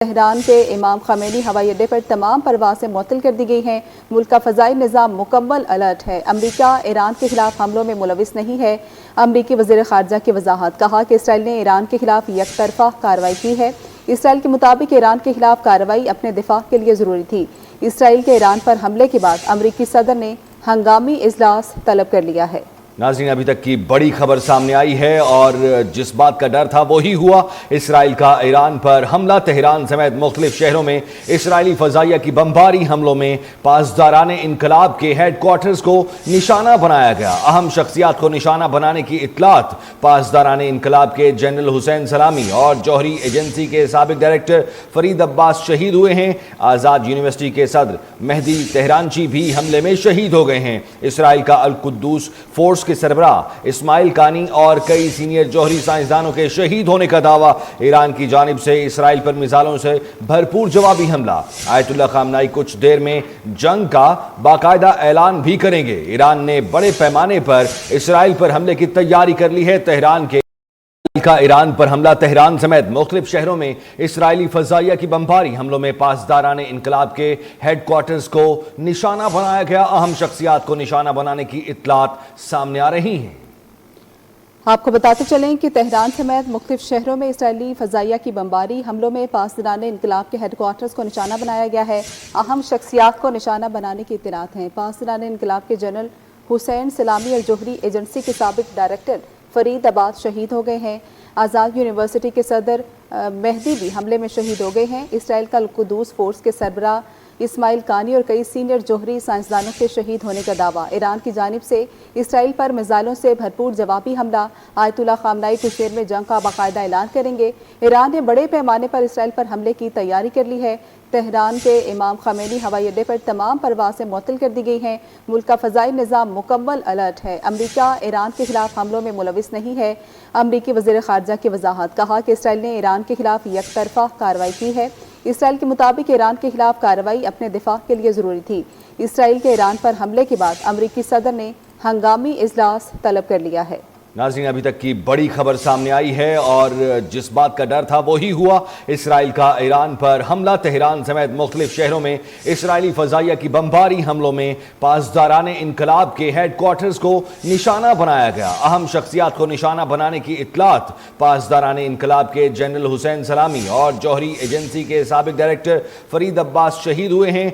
Tehran کے امام Khomeini ہوائی اڈے پر تمام پروازیں معطل کر دی گئی ہیں۔ ملک کا فضائی نظام مکمل الرٹ ہے۔ امریکہ ایران کے خلاف حملوں میں ملوث نہیں ہے۔ امریکی وزیر خارجہ کی وضاحت، کہا کہ اسرائیل نے ایران کے خلاف یک طرفہ کارروائی کی ہے۔ اسرائیل کے مطابق ایران کے خلاف کارروائی اپنے دفاع کے لیے ضروری تھی۔ اسرائیل کے ایران پر حملے کے بعد امریکی صدر نے ہنگامی اجلاس طلب کر لیا ہے۔ ناظرین، ابھی تک کی بڑی خبر سامنے آئی ہے اور جس بات کا ڈر تھا وہی ہوا۔ اسرائیل کا ایران پر حملہ، تہران سمیت مختلف شہروں میں اسرائیلی فضائیہ کی بمباری حملوں میں پاسداران انقلاب کے ہیڈ کوارٹرز کو نشانہ بنایا گیا۔ اہم شخصیات کو نشانہ بنانے کی اطلاعات۔ پاسداران انقلاب کے جنرل حسین سلامی اور جوہری ایجنسی کے سابق ڈائریکٹر فرید عباس شہید ہوئے ہیں۔ آزاد یونیورسٹی کے صدر مہدی تہرانچی بھی حملے میں شہید ہو گئے ہیں۔ اسرائیل کا القدس فورس کے سربراہ اسماعیل کانی اور کئی سینئر جوہری سائنسدانوں کے شہید ہونے کا دعویٰ۔ ایران کی جانب سے اسرائیل پر میزائلوں سے بھرپور جوابی حملہ۔ آیت اللہ خامنائی کچھ دیر میں جنگ کا باقاعدہ اعلان بھی کریں گے۔ ایران نے بڑے پیمانے پر اسرائیل پر حملے کی تیاری کر لی ہے۔ ایران پر حملہ، تہران سمیت مختلف شہروں میں اسرائیلی فضائیہ کی بمباری حملوں میں پاسداران انقلاب کے ہیڈ کوارٹرز کو نشانہ بنایا گیا۔ اہم شخصیات کو نشانہ بنانے کی اطلاعات سامنے آ رہی ہیں۔ آپ کو بتاتے چلیں کہ تہران سمیت مختلف شہروں میں اسرائیلی فضائیہ کی بمباری حملوں میں پاسداران انقلاب کے ہیڈ کوارٹرز کو نشانہ بنایا گیا ہے۔ اہم شخصیات کو نشانہ بنانے کی اطلاعات ہیں۔ پاسداران انقلاب کے جنرل حسین سلامی اور جوہری ایجنسی کے سابق ڈائریکٹر فرید عباس شہید ہو گئے ہیں۔ آزاد یونیورسٹی کے صدر مہدی بھی حملے میں شہید ہو گئے ہیں۔ اسرائیل کا القدس فورس کے سربراہ اسماعیل کانی اور کئی سینئر جوہری سائنسدانوں کے شہید ہونے کا دعویٰ۔ ایران کی جانب سے اسرائیل پر میزائلوں سے بھرپور جوابی حملہ۔ آیت اللہ خامنائی کچھ دیر میں جنگ کا باقاعدہ اعلان کریں گے۔ ایران نے بڑے پیمانے پر اسرائیل پر حملے کی تیاری کر لی ہے۔ تہران کے امام خمینی ہوائی اڈے پر تمام پروازیں معطل کر دی گئی ہیں۔ ملک کا فضائی نظام مکمل الرٹ ہے۔ امریکہ ایران کے خلاف حملوں میں ملوث نہیں ہے۔ امریکی وزیر خارجہ کی وضاحت، کہا کہ اسرائیل نے ایران کے خلاف یک طرفہ کارروائی کی ہے۔ اسرائیل کے مطابق ایران کے خلاف کارروائی اپنے دفاع کے لیے ضروری تھی۔ اسرائیل کے ایران پر حملے کے بعد امریکی صدر نے ہنگامی اجلاس طلب کر لیا ہے۔ ناظرین، ابھی تک کی بڑی خبر سامنے آئی ہے اور جس بات کا ڈر تھا وہی ہوا۔ اسرائیل کا ایران پر حملہ، تہران سمیت مختلف شہروں میں اسرائیلی فضائیہ کی بمباری حملوں میں پاسداران انقلاب کے ہیڈ کوارٹرز کو نشانہ بنایا گیا۔ اہم شخصیات کو نشانہ بنانے کی اطلاعات۔ پاسداران انقلاب کے جنرل حسین سلامی اور جوہری ایجنسی کے سابق ڈائریکٹر فرید عباس شہید ہوئے ہیں۔